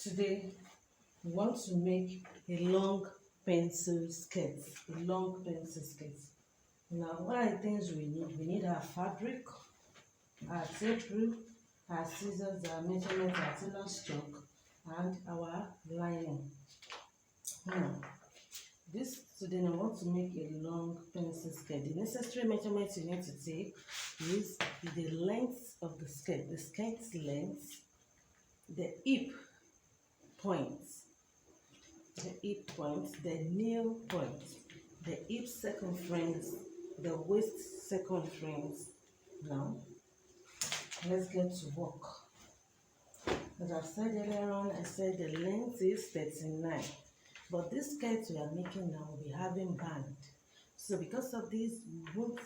Today we want to make a long pencil skirt. Now what are the things we need? We need our fabric, our tape rule, our scissors, our measurement, our tailor's chalk, and our lining. Now this today I want to make a long pencil skirt. The necessary measurements you need to take is the length of the skirt's length, the hip point, the nail point, the hip circumference, the waist circumference. Now, let's get to work. As I said earlier on, I said the length is 39. But this skirt we are making now will be having band. So because of this, we won't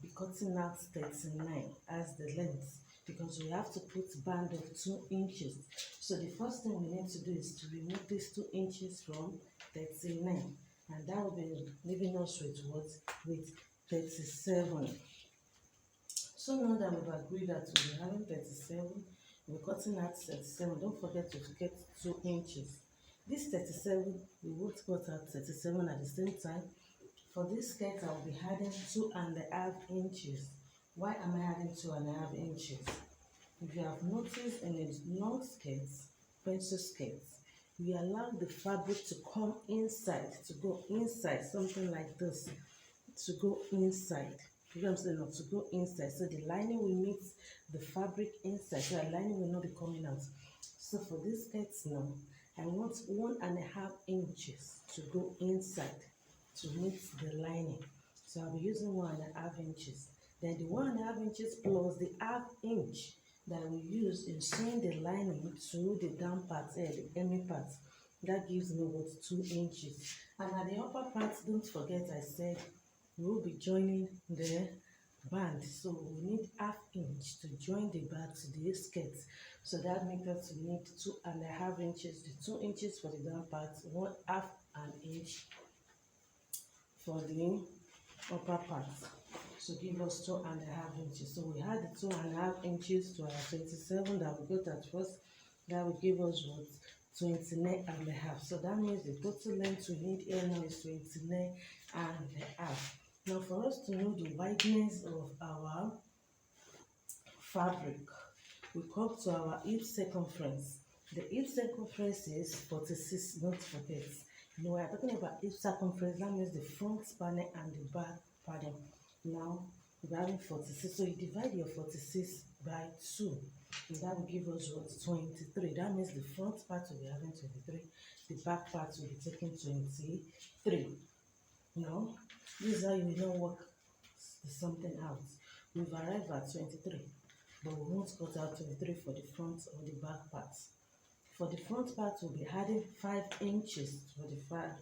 be cutting out 39 as the length, because we have to put band of 2 inches. So the first thing we need to do is to remove these 2 inches from 39, and that will be leaving us with what? With 37. So now that we've agreed that we'll be having 37, we're cutting out 37. Don't forget to get 2 inches. This 37, we won't cut out 37 at the same time. For this skirt, I'll be adding 2.5 inches. Why am I adding 2.5 inches? If you have noticed in a long skirt, pencil skirts, we allow the fabric to come inside, to go inside, something like this, to go inside. You know what I'm saying? Not to go inside. So the lining will meet the fabric inside, so the lining will not be coming out. So for this skirts now, I want 1.5 inches to go inside to meet the lining. So I'll be using 1.5 inches. Then the 1.5 inches plus the half inch that we use in sewing the lining to the down part, the hemming part. That gives me what? 2 inches. And at the upper part, don't forget I said we will be joining the band. So we need half inch to join the band to the skirt. So that makes us need 2.5 inches. The 2 inches for the down part, 1/2 an inch for the upper part. So give us 2.5 inches. So we add the 2.5 inches to our 27 that we got at first. That will give us what? 29.5. So that means the total length we need here now is 29.5. Now for us to know the wideness of our fabric, we come to our hip circumference. The hip circumference is 46, don't forget. You know, we are talking about hip circumference, that means the front panel and the back panel. Now, we're having 46, so you divide your 46 by 2, and that will give us what? 23. That means the front part will be having 23, the back part will be taking 23. Now, this is how you know work something out. We've arrived at 23, but we won't cut out 23 for the front or the back part. For the front part, we'll be adding 5 inches for the front,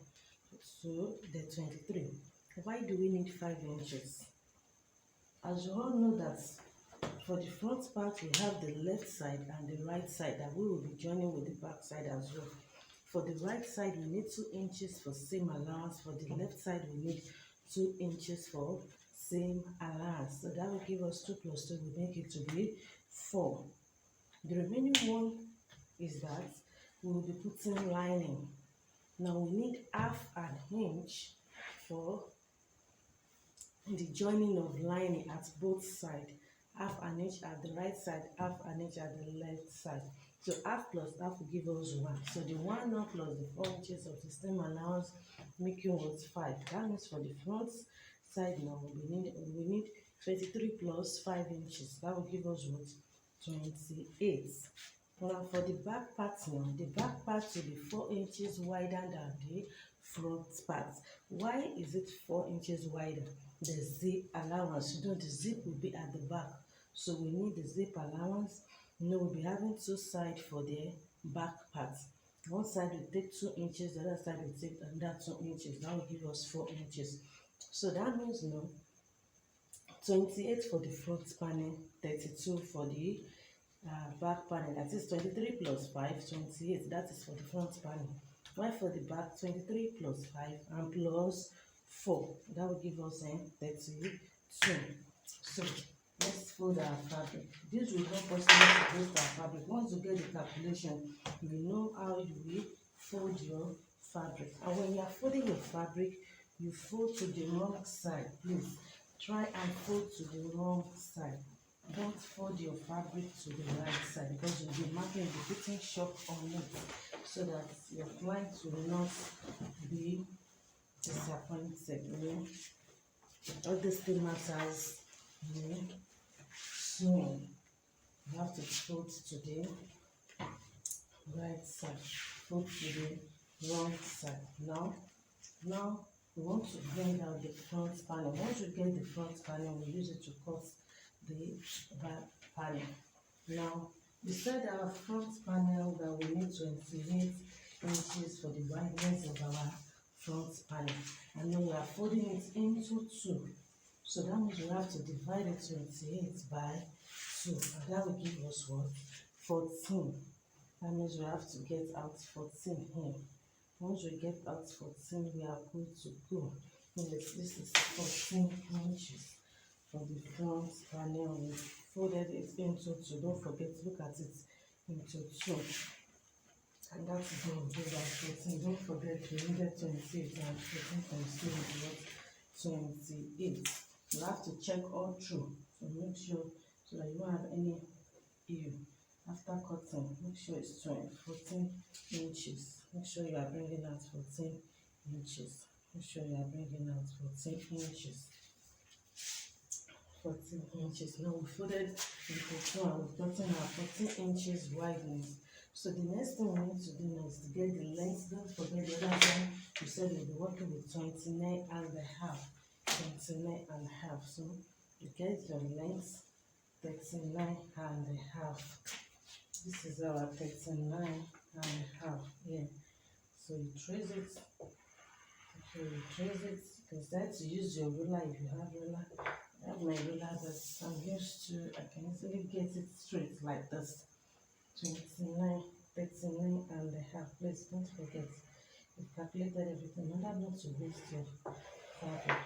so the 23. Why do we need 5 inches? As you all know that for the front part, we have the left side and the right side that we will be joining with the back side as well. For the right side, we need 2 inches for same allowance. For the left side, we need 2 inches for same allowance. So that will give us 2 plus 2, we make it to be 4. The remaining one is that we will be putting lining. Now we need 1/2 inch for the joining of lining at both sides. 1/2 inch at the right side, 1/2 inch at the left side. So 1/2 plus 1/2 will give us 1. So the 1 now plus the 4 inches of the same allowance making what? 5. That means for the front side now we need 23 plus 5 inches. That will give us what? 28. Now for the back part now, the back part will be 4 inches wider than the front part. Why is it 4 inches wider? The zip allowance. You know, the zip will be at the back, so we need the zip allowance. You know, we'll be having 2 sides for the back part. One side will take 2 inches, the other side will take another 2 inches. That will give us 4 inches. So that means, you know, 28 for the front panel, 32 for the back panel. That is 23 plus 5, 28. That is for the front panel. While for the back, 23 plus 5 and plus 4. That will give us 32. So Let's fold our fabric. This will help us not to waste our fabric. Once you get the calculation, you know how you will fold your fabric. And when you are folding your fabric, you fold to the wrong side. Please try and fold to the wrong side. Don't fold your fabric to the right side because you'll be marking the fitting shop on it so that your client will not be disappointed. All these things matters. Sewing. You have to fold to the right side, fold to the wrong side. Now we want to bring out the front panel. Once you get the front panel, we use it to cut the back panel. Now beside our front panel that we need 28 inches for the wideness of our front panel, and then we are folding it into two. So that means we have to divide the 28 by 2, and that will give us what? 14. That means we have to get out 14 here. Once we get out 14, we are good to go. This is 14 inches for the front panel. We folded it into 2. Don't forget to look at it into 2. And that is going to give us 14. Don't forget we needed 28 and 14 times 2 is what? 28. You have to check all through, so make sure so that you don't have any issue. After cutting, make sure it's 14 inches. Make sure you are bringing out 14 inches. Make sure you are bringing out 14 inches. 14 inches. Now we folded into 2 and we've gotten our 14 inches wideness. So the next thing we need to do now is to get the length. Don't forget the other time we said we'll be working with 29 and a half. 29 and a half. So you get your length 39 and a half. This is our 39 and a half here. So you trace it. Okay, you trace it. You can start to use your ruler if you have ruler. I have my ruler that I'm used to. I can easily get it straight like this. 29, 39 and a half. Please don't forget. You've calculated everything. In order not to waste your fabric.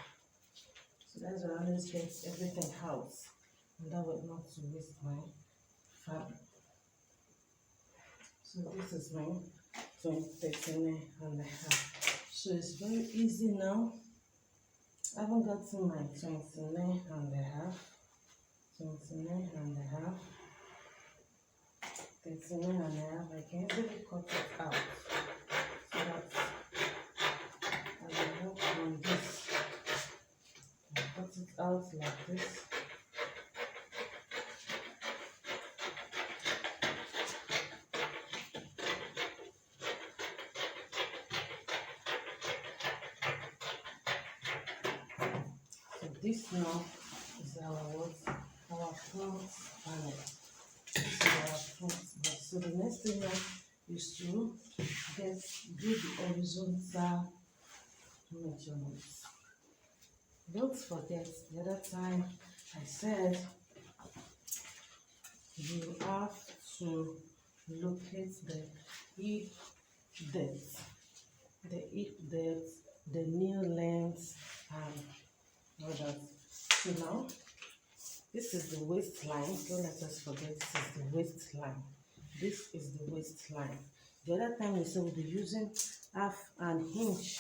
So that's why I always get everything out. And that way not to waste my fabric. So this is my 39 and a half. So it's very easy now. I haven't gotten my 29 and a half. 29 and a half. 39 and a half. I can easily cut it out. So that I will work on this. Cut it out like this. So this now is our what? Our front panel. This is our front. So the next thing now is to do the horizontal measurements. Don't forget the other time I said you have to locate the hip depth, the new length, and all that. So now this is the waistline. Don't let us forget this is the waistline. This is the waistline. The other time we said we'll be using half an inch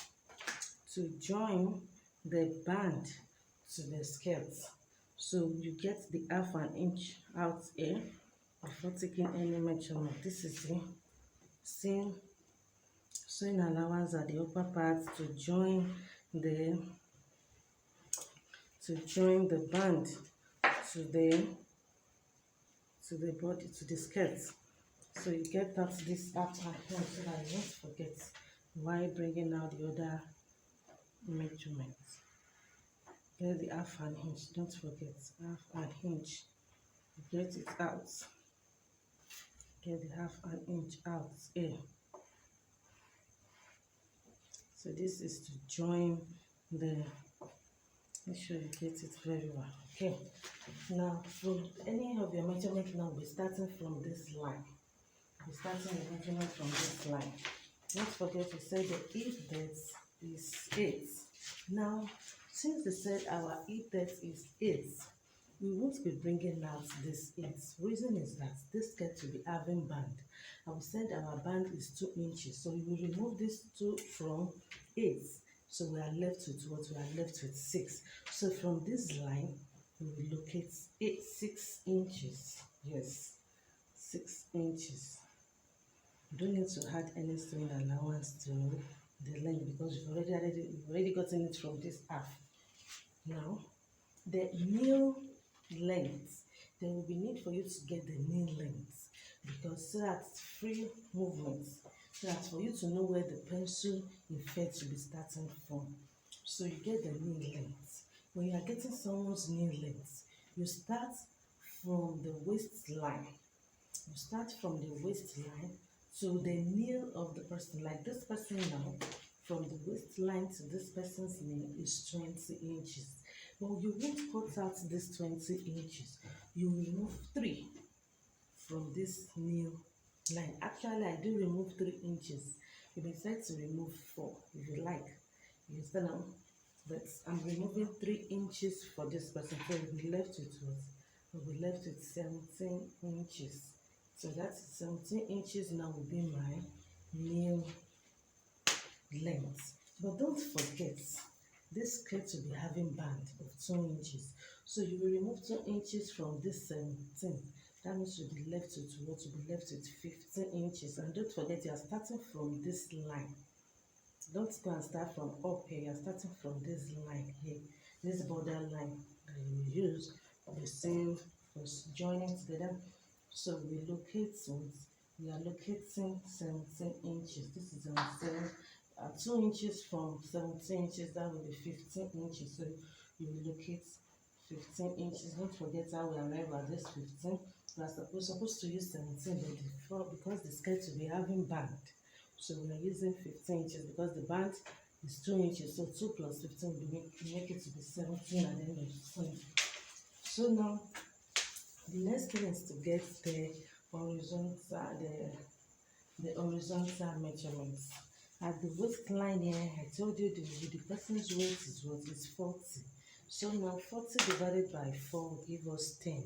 to join the band to the skirt. So you get the half an inch out here before taking any measurement. This is the sewing allowance at the upper part to join the band to the body, to the skirt. So you get out this half an inch so that you won't forget while bringing out the other measurement. Get the half an inch, don't forget, half an inch. Get it out. Get the half an inch out here. So this is to join the, make sure you get it very well. Okay, now from any of your measurement now, we're starting from this line. We're starting the measurement from this line. Don't forget to say the hip depth is 8. Now, since they said our hip depth is 8, we won't be bringing out this 8. Reason is that this skirt will be having band. And we said our band is 2 inches, so we will remove this 2 from 8. So we are left with what? We are left with 6. So from this line, we will locate 6 inches. Yes, 6 inches. You don't need to add any sewing allowance to the length because you've already gotten it from this half. Now, the nail length, there will be need for you to get the nail length because so that's free movement. So that's for you to know where the pencil effect should be starting from. So you get the nail length. When you are getting someone's nail length, you start from the waistline. You start from the waistline to the nail of the person. Like this person now, from the waistline to this person's nail is 20 inches. But you won't cut out this 20 inches. You remove 3 from this nail line. Actually, I do remove 3 inches. You may decide to remove 4 if you like. You understand now? But I'm removing 3 inches for this person. So we'll be left with what? We'll be left with 17 inches. So that's 17 inches now will be my nail length. But don't forget, this skirt will be having band of 2 inches. So you will remove 2 inches from this 17. That means you'll be left with what? You'll be left with 15 inches. And don't forget, you are starting from this line. Don't go and start from up here. You're starting from this line here, this border line that you use for the same for joining together. So we locate what? We are locating 17 inches. This is 2 inches from 17 inches. That will be 15 inches. So you will locate 15 inches. Don't forget how we arrive at this 15. We are supposed to use 17, but because the skirt will be having band. So we are using 15 inches because the band is 2 inches. So 2 plus 15 will make it to be 17 at the end of the time. So now, the next thing is to get the horizontal measurements. At the waistline here, I told you the person's weight is what? Is 40. So now 40 divided by 4 will give us 10.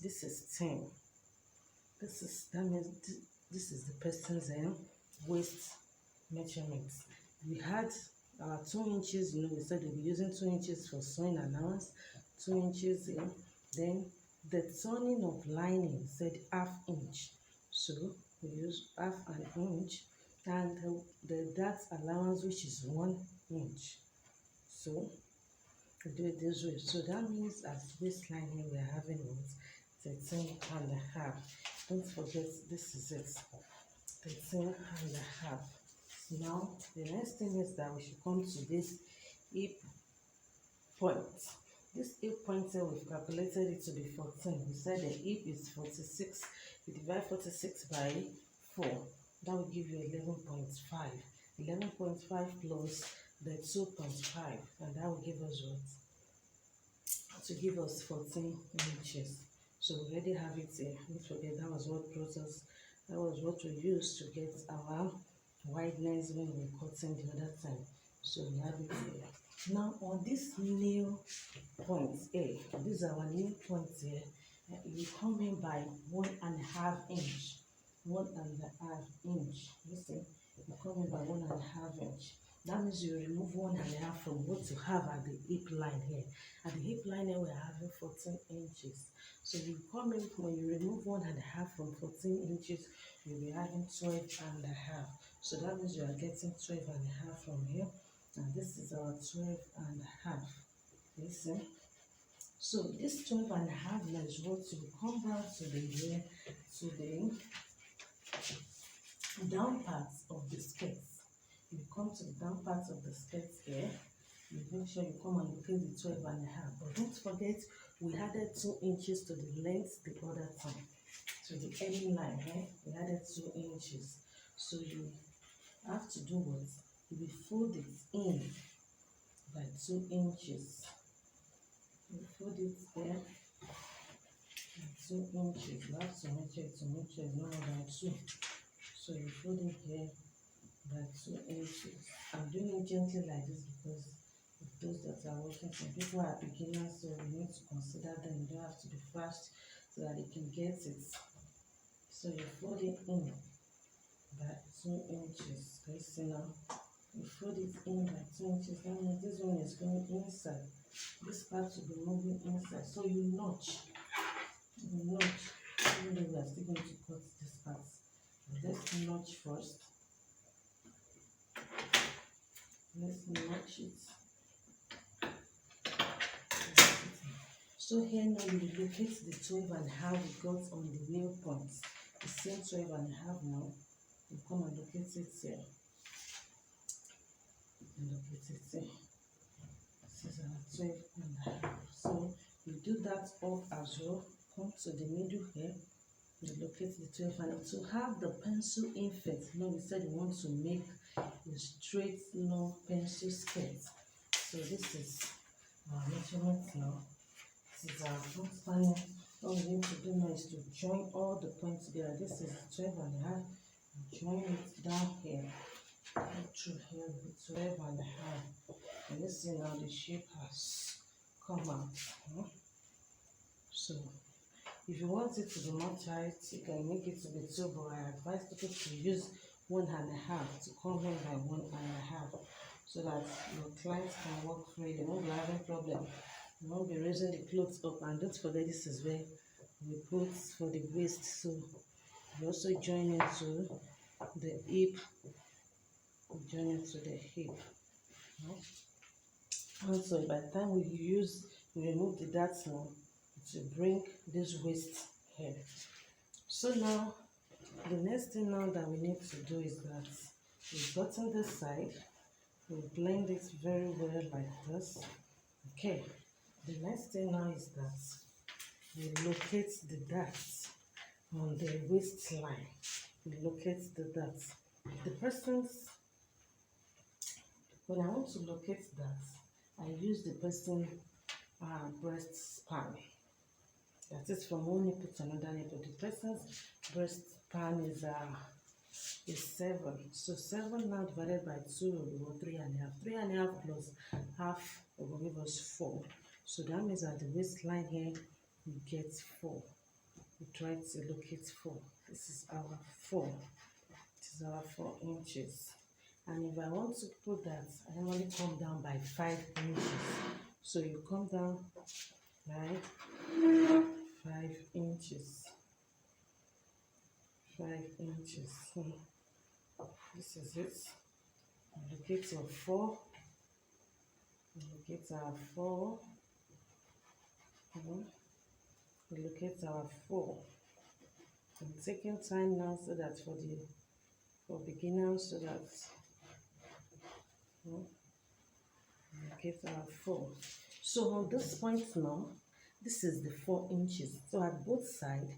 This is 10. That means this is the person's waist measurements. We had our 2 inches, we said we'll be using 2 inches for sewing allowance, 2 inches in. Then the turning of lining said ½ inch. So we use ½ an inch, and the dart allowance, which is 1 inch. So we do it this way. So that means as waistline here we are having what? 13½. Don't forget, this is it. 13½. Now the next thing is that we should come to this hip point. This hip point here, we've calculated it to be 14. We said the hip is 46. We divide 46 by 4. That will give you 11.5. 11.5 plus the 2.5, and that will give us what? To give us 14 inches. So we already have it here. Don't forget, that was what brought us. That was what we used to get our wideness when we were cutting the other time. So we have it here. Now on this nail point A, this is our nail point here. You come in by 1½ inch. 1½ inch. Listen, you come in by 1½ inch. That means you remove 1½ from what you have at the hip line here. At the hip line here, we're having 14 inches. So you come in, when you remove 1½ from 14 inches, you'll be having 12½. So that means you are getting 12½ from here. And this is our 12½. Listen. So this 12½ now is what you come down to the down part of the skirt. You come to the down part of the skirt here. You make sure you come and locate the 12½. But don't forget, we added 2 inches to the length the other time. To the ending line, right? We added 2 inches. So you have to do what? You will fold it in by 2 inches. You fold it there by 2 inches. You have to measure it to make sure it's no more than 2. So you fold it here by 2 inches. I'm doing it gently like this because those that are working. Some people are beginners, so we need to consider them. You don't have to be fast so that they can get it. So you fold it in by 2 inches. Can you see now? You fold it in by 2 inches. That means this one is going inside. This part will be moving inside. So you notch. You notch. Even though we are still going to cut this part. But let's notch first. Let's notch it. So here now you locate the 12.5 we got on the nail points. The same 12.5 now. You come and locate it here. And locate it here. This is our 12.5. So you do that up as well. Come to the middle here. You locate the 12.5. To have the pencil infant, now we said we want to make a straight long pencil skirt. So this is our measurement now. This is our front panel. All we need to do now is to join all the points together. This is 12.5. Join it down here. Go through here with 12.5. And you see now the shape has come out. So if you want it to be more tight, you can make it to be 2, but I advise people to use 1.5 to come in by 1.5 so that your clients can work freely. They won't be having problem. You won't be raising the clothes up. And don't forget, this is where we put for the waist. So you also join it to the hip. Join it to the hip. Also, by the time we remove the darts now to bring this waist here. So now the next thing now that we need to do is that we've gotten this side. We blend it very well like this. Okay. The next thing now is that we locate the darts on the waistline. We locate the darts. The person's, when I want to locate that, I use the person breast span. That is from one nipple to another nipple. The person's breast span is 7. So 7 now divided by 2 will be 3.5. 3.5 plus half will give us 4. So that means at the waistline here, you get 4. We try to locate 4. This is our 4. This is our 4 inches. And if I want to put that, I normally come down by 5 inches. So you come down by 5 inches. 5 inches. So this is it. Locate your 4. Locate our 4. Locate our 4. I'm taking time now so that for beginners, so that locate our 4. So on this point now, this is the 4 inches. So at both sides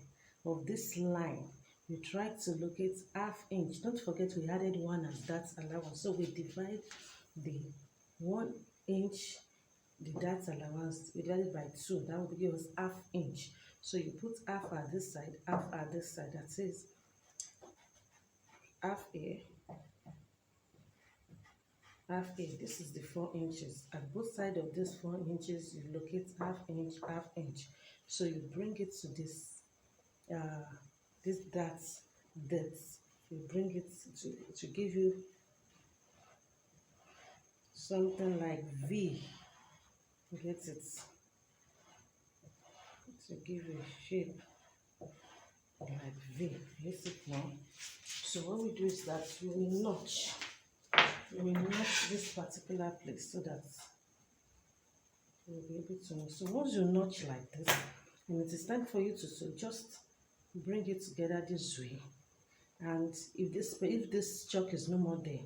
of this line, you try to locate ½ inch. Don't forget we added 1 as that allowance. So we divide the 1 inch, the dart allowance, we divide it by 2. That will give us ½ inch. So you put half at this side, half at this side. That is half here, half here. This is the 4 inches. At both sides of this 4 inches, you locate ½ inch, ½ inch. So you bring it to this depth. You bring it to give you something like V. Get it? To give a shape like V. Yes, it now. So what we do is that we will notch this particular place so that you'll be able to know. So once you notch like this, and it is time for you to just bring it together this way. And if this chalk is no more there,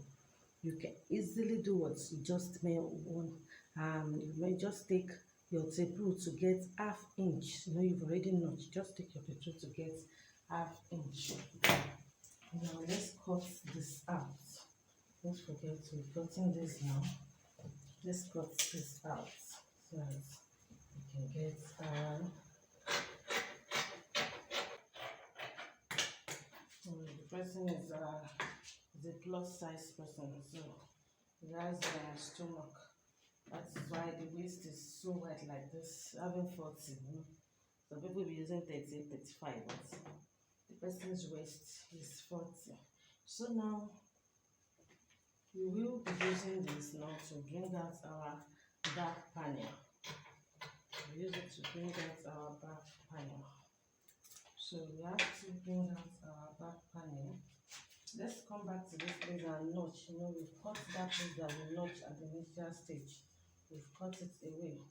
you can easily do what you just may want. You may just take your tape rule to get ½ inch. You know you've already notched. Just take your tape rule to get ½ inch. Now let's cut this out. Don't forget we've gotten this now. Let's cut this out so that we can get the person is a plus size person, so he has stomach. That's why the waist is so wide like this, having 40. Some people be using 38, 35, but the person's waist is 40. So now we will be using this now to bring out our back panel. We use it to bring out our back panel. So we have to bring out our back panel. Let's come back to this place and notch. We've cut that place that we notched at the initial stage. We've cut it away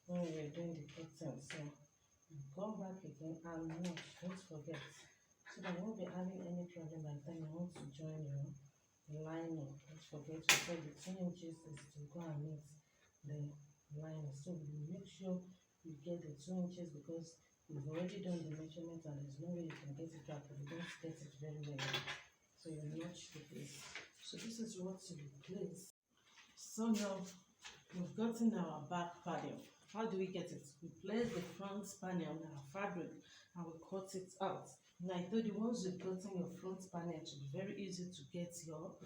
when we were doing the cutting. So we've gone back again and notch. Don't forget. So that you won't be having any problem by the time you want to join your lining. Don't forget to set the 2 inches is to go and meet the lining. So we make sure you get the 2 inches because we've already done the measurement and there's no way you can get it back if you don't get it very well. So you notch the place. So this is what to replace. So now we've gotten our back panel. How do we get it? We place the front panel on our fabric and we cut it out. Now I told you once you've gotten your front panel, it will be very easy to get your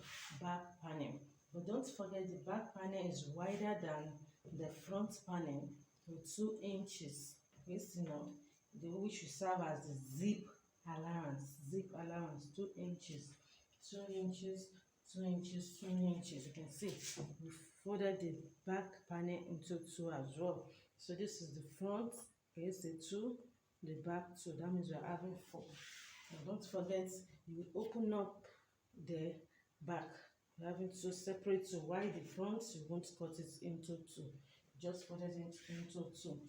back panel. But don't forget the back panel is wider than the front panel with 2 inches. Yes, which will serve as the zip allowance. Zip allowance 2 inches, 2 inches, 2 inches, 2 inches. You can see we folded the back panel into 2 as well. So this is the front, here's the 2, the back 2. That means we're having 4. And don't forget, you will open up the back. You're having to separate to why the front, you won't cut it into 2. Just fold it into 2.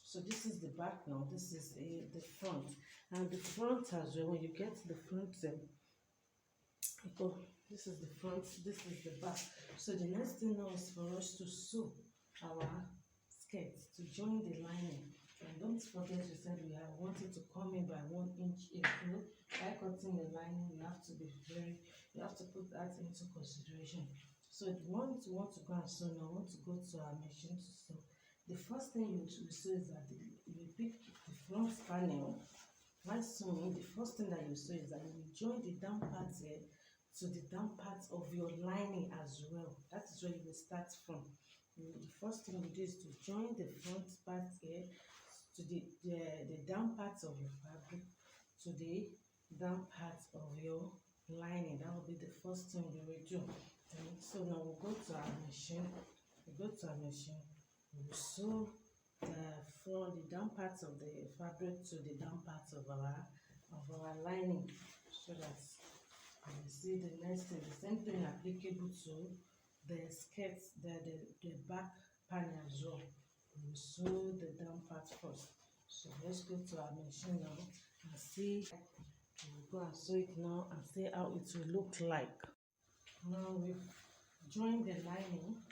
So this is the back now. This is the front. And the front as well, when you get the front, this is the front, this is the back. So the next thing now is for us to sew our skirt to join the lining. And don't forget, we said we are wanting to come in by 1 inch april. By cutting the lining, you have to put that into consideration. So if you want to go and sew now, want to go to our machine to sew. The first thing you sew is that you pick the front panel. While sewing, the first thing that you sew is that you join the down part here to the down part of your lining as well. That is where you will start from. The first thing you do is to join the front part here to the down part of your fabric to the down part of your lining. That will be the first thing you will do. And so now we'll go to our machine. We will sew from the down parts of the fabric to the down parts of our lining, so that you see the next thing. The same thing applicable to the skirts, the back panel as well. We will sew the down part first. So let's go to our machine now and see. We'll go and sew it now and see how it will look like. Now we've joined the lining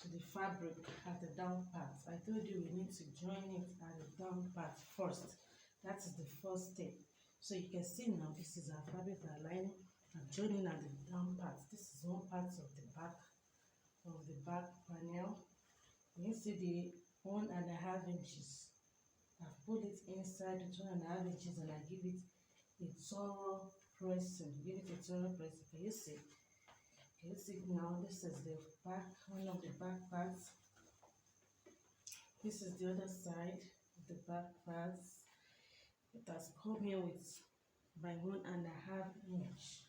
to the fabric at the down part. I told you we need to join it at the down part first. That is the first step. So you can see now this is our fabric lining. I'm joining at the down part. This is one part of the back panel. You see the 1.5 inches. I've put it inside the 2.5 inches and I give it a thorough pressing. Can you see? Can you see now? This is the back, one of the back parts. This is the other side of the back parts. It has come here with by 1.5 inch.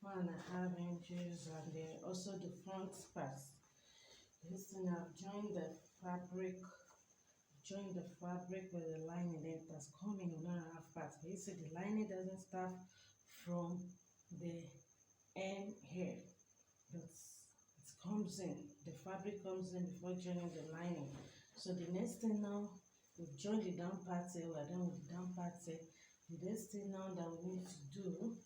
1.5 inches, and then also the front parts. This thing I've joined the fabric with the lining, then it has come in 1.5 parts. But you see the lining doesn't start from the end here, but it comes in, the fabric comes in before joining the lining. So the next thing now, we've joined the down part here, we're done with the down part here. The next thing now that we need to do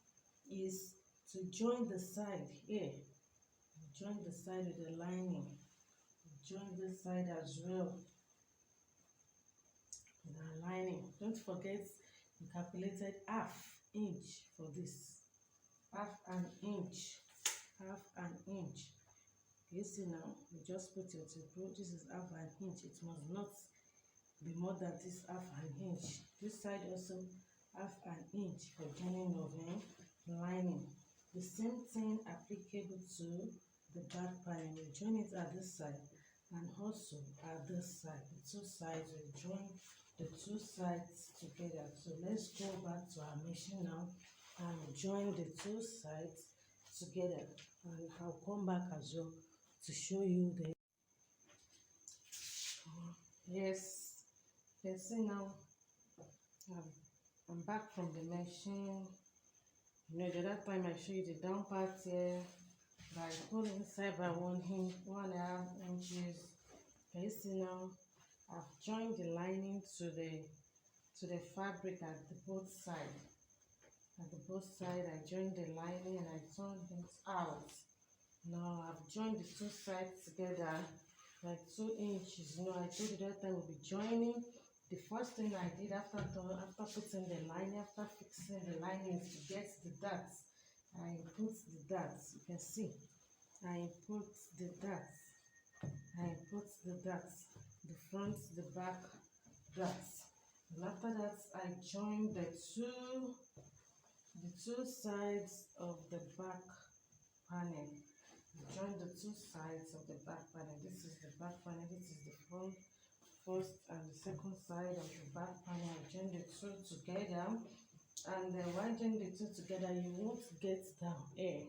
is to join the side here. Join the side with the lining. Join this side as well with our lining. Don't forget we calculated 1/2 inch for this. 1/2 inch. 1/2 inch. You see now, you just put your tape. This is 1/2 inch. It must not be more than this 1/2 inch. This side also 1/2 inch for joining of the lining. The same thing applicable to the back panel. You join it at this side and also at this side, the two sides, we join the two sides together. So let's go back to our machine now and join the two sides together, and I'll come back as well to show you the yes. You can see now I'm back from the machine. You know, the other time I showed you the down part here that I pull inside by 1.5 inches. Can you see now? I've joined the lining to the fabric at the both side. At the both side, I joined the lining and I turned it out. Now I've joined the two sides together like 2 inches. You know, I told you that time we'll be joining. The first thing I did after putting the lining, after fixing the lining is to get the darts. I put the darts. You can see. I put the darts. I put the darts. The front, the back darts. And after that, I joined the two sides of the back panel. Join the two sides of the back panel. This is the back panel, this is the front, first and the second side of the back panel. I join the two together, and while joining the two together, you won't get down here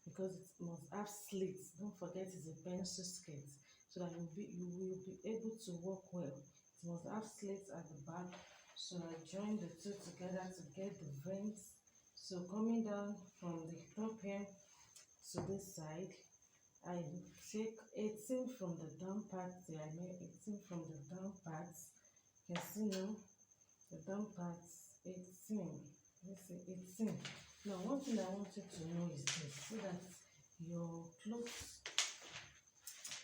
because it must have slits. Don't forget it's a pencil skirt, so that you will be able to work well. It must have slits at the back. So I join the two together to get the vents. So coming down from the top here to this side, I take 18 from the down part. I made 18 from the down parts. You can see now the down parts 18. Let's say 18. Now one thing I want you to know is this, so that your clothes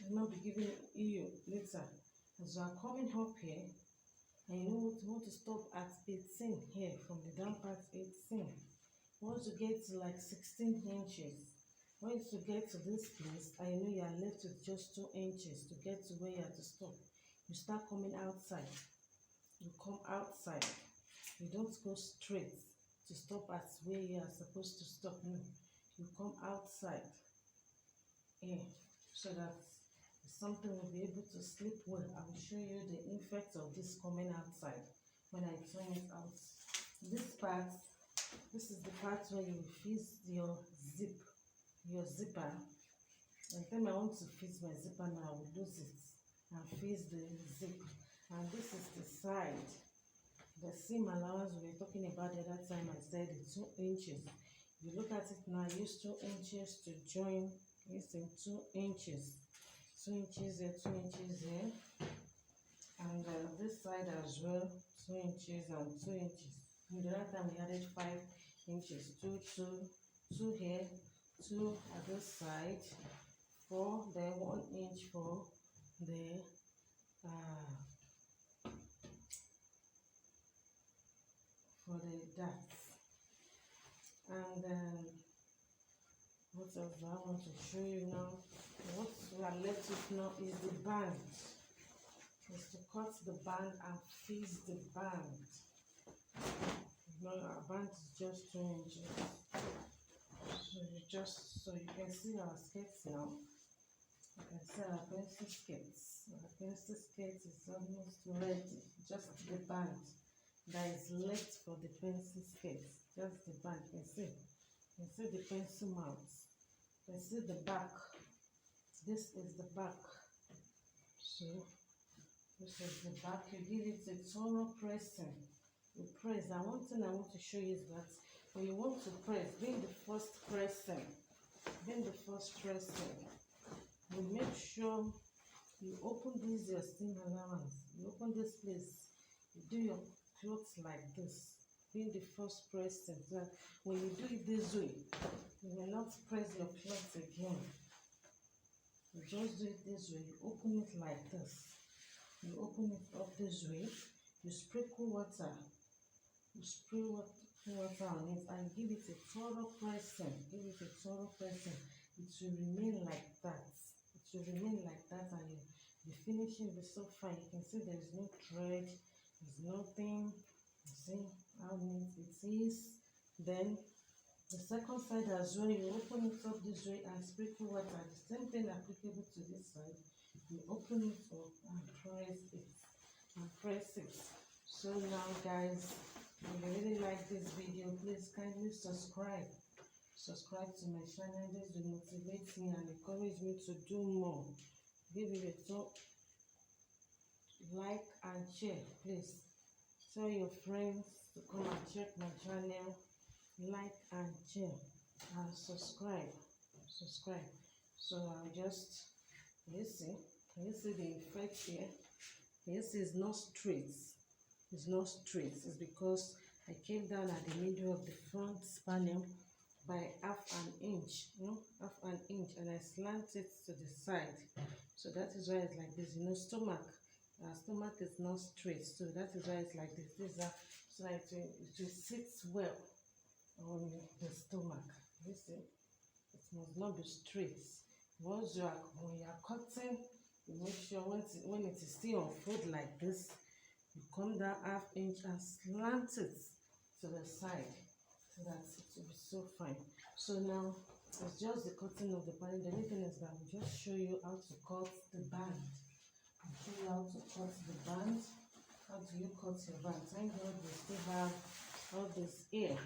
will not be giving you later. As you are coming up here, and you want to stop at 18 here from the down part 18. Once you get to like 16 inches, once you get to this place, I know you are left with just 2 inches to get to where you have to stop. You start coming outside. You come outside. You don't go straight to stop at where you are supposed to stop. No, you come outside here so that something will be able to sleep well. I will show you the effect of this coming outside when I turn it out. This part, this is the part where you fix your zipper. And then I want to fix my zipper now, I will lose it and fix the zip. And this is the side, the seam allowance we were talking about the other time. I said the 2 inches. If you look at it now, I use 2 inches to join. Using 2 inches, 2 inches here, 2 inches here, and this side as well, 2 inches and 2 inches. And the other time we added 5 inches, 2 here, 2 at this side, 4 there, 1 inch for the darts. And then what else do I want to show you now? What we are left with now is the band. Is to cut the band and fix the band. Now our band is just 2 inches. So you can see our skirts now. You can see our pencil skirts. Our pencil skirt is almost ready. Just the band that is left for the pencil skirt. Just the band. You can see. You can see the pencil mounts. You can see the back. This is the back. So this is the back. You give it a thorough pressing. You press. And one thing I want to show you is that when you want to press, being the first pressing, you make sure you open this your seam allowance. You open this place. You do your clothes like this. Being the first pressing. So that when you do it this way, you will not press your clothes again. You just do it this way. You open it like this. You open it up this way. You sprinkle water. You spray water on it and give it a thorough pressing. Give it a thorough pressing. It will remain like that. It will remain like that, and the finishing will be so fine. You can see there is no thread. There's nothing. You see how neat it is. Then The second side as well, you open it up this way and sprinkle water. The same thing applicable to this side. You open it up and press it. So now guys, if you really like this video, please kindly subscribe to my channel. This will motivate me and encourage me to do more. Give it a thought, like and share. Please tell your friends to come and check my channel, like and share and subscribe. So I'll just, you see the effect here. You see it's not straight. It's because I came down at the middle of the front panel by half an inch, and I slant it to the side. So that is why it's like this. Stomach is not straight, so that is why it's like this. So that it will sit well on the stomach. You see, it must not be straight. When you are cutting, you make sure when it is still on fold like this, you come down half inch and slant it to the side so that it will be so fine. So now it's just the cutting of the band. The only thing is that we'll just show you how to cut the band. I'll show you how to cut the band. How do you cut your band? Thank God we still have all this here.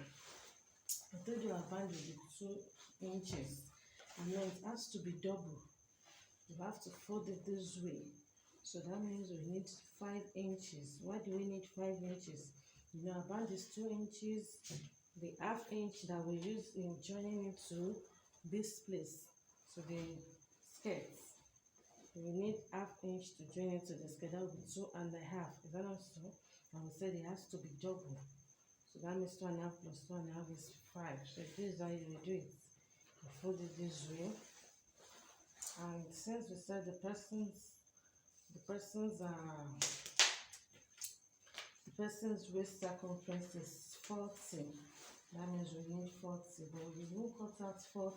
I told you our band will be 2 inches, and then it has to be double. You have to fold it this way. So that means we need 5 inches. Why do we need 5 inches? Our band is 2 inches. The half inch that we use in joining it to this place, to the skirt, we need half inch to join it to the skirt. That will be 2.5. Is that not so? And we said it has to be double. So that means 2.5 plus 2.5 is 5. So this is how you will do it. You fold it this way. And since we said the person's waist circumference is 40, that means we need 40, but we won't cut out 40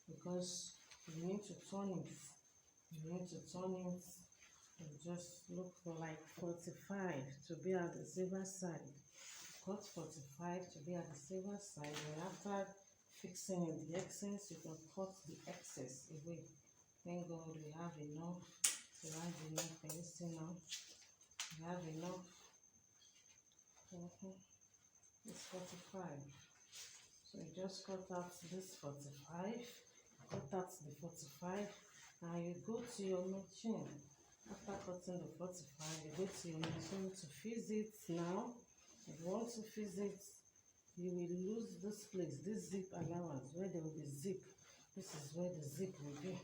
because you need to turn it. It just look for like 45 to be at the silver side. Cut 45 to be at the silver side, and after fixing it, the excess, you can cut the excess away. Thank God we have enough. Can you see now? We have enough. It's 45. So you just cut out this 45. Cut out the 45. Now you go to your machine. After cutting the 45, you go to your machine to fix it now. If you want to fix it, you will lose this place, this zip allowance, where there will be zip. This is where the zip will be.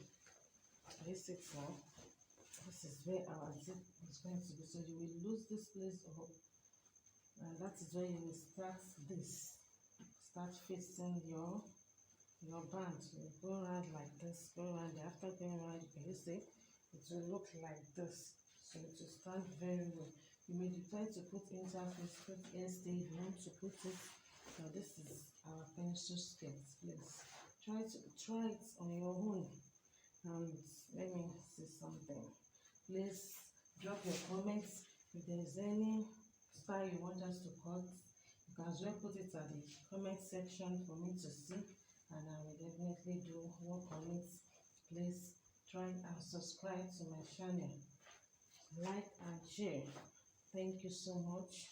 This is now. This is where our zip is going to be. So you will lose this place up, and that is where you will start fixing your band. So you go around like this, go around. After going around, you see it will look like this. So it will stand very well. You may decide to put interface, put SD if you want to put it. Now this is our pencil skirt. Please try it on your own. And let me see something. Please drop your comments. If there is any style you want us to cut, you can as well put it at the comment section for me to see, and I will definitely do work on it. Please try and subscribe to my channel, like and share. Thank you so much.